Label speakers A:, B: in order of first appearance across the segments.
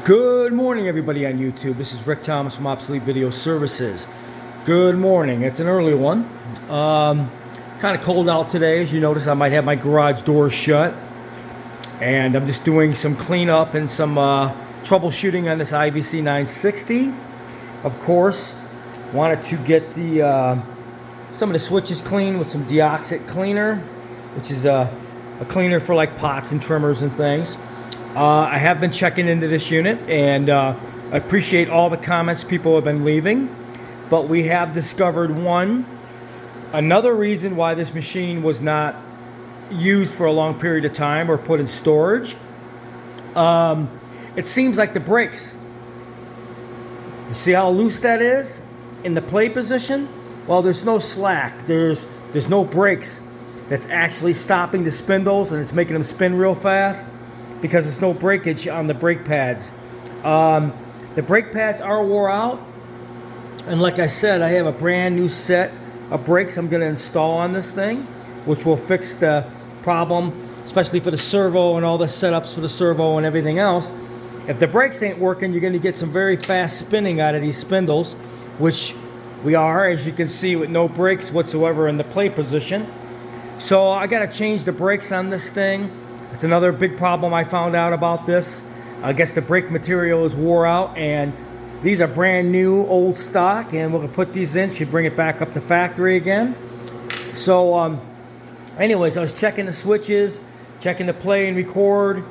A: Good morning, everybody on YouTube. This is Rick Thomas from Obsolete Video Services. Good morning. It's an early one. Kind of cold out today. As you notice, I might have my garage door shut. And I'm just doing some cleanup and some troubleshooting on this IVC-960. Of course, wanted to get the some of the switches clean with some deoxit cleaner, which is a cleaner for like pots and trimmers and things. I have been checking into this unit, and I appreciate all the comments people have been leaving. But we have discovered another reason why this machine was not used for a long period of time or put in storage. It seems like the brakes. You see how loose that is in the play position? Well, there's no slack. There's no brakes that's actually stopping the spindles, and it's making them spin real fast, because there's no breakage on the brake pads. The brake pads are wore out, and like I said, I have a brand new set of brakes I'm going to install on this thing, which will fix the problem, especially for the servo and all the setups for the servo and everything else. If the brakes ain't working, you're going to get some very fast spinning out of these spindles, which we are, as you can see, with no brakes whatsoever in the play position. So I got to change the brakes on this thing. It's another big problem I found out about this. I guess the brake material is wore out, and these are brand new, old stock, and we're going to put these in. Should bring it back up to factory again. So anyways, I was checking the switches, checking the play and record,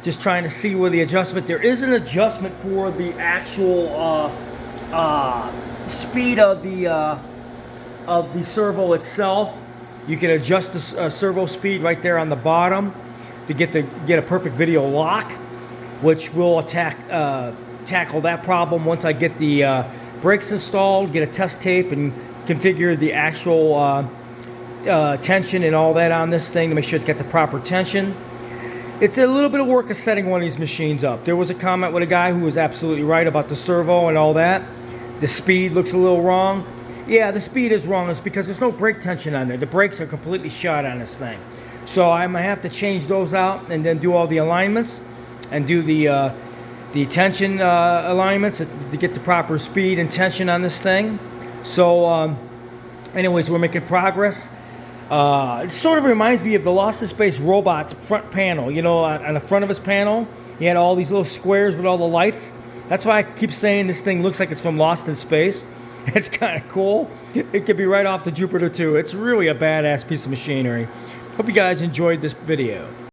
A: just trying to see where the adjustment. There is an adjustment for the actual speed of the servo itself. You can adjust the servo speed right there on the bottom to get a perfect video lock, which will tackle that problem once I get the brakes installed, get a test tape, and configure the actual tension and all that on this thing to make sure it's got the proper tension. It's a little bit of work of setting one of these machines up. There was a comment with a guy who was absolutely right about the servo and all that. The speed looks a little wrong. Yeah, the speed is wrong. It's because there's no brake tension on there. The brakes are completely shot on this thing. So I'm going to have to change those out and then do all the alignments and do the tension alignments to get the proper speed and tension on this thing. So anyways, we're making progress. It sort of reminds me of the Lost in Space robot's front panel. You know, on the front of his panel, he had all these little squares with all the lights. That's why I keep saying this thing looks like it's from Lost in Space. It's kind of cool. It could be right off the Jupiter 2. It's really a badass piece of machinery. Hope you guys enjoyed this video.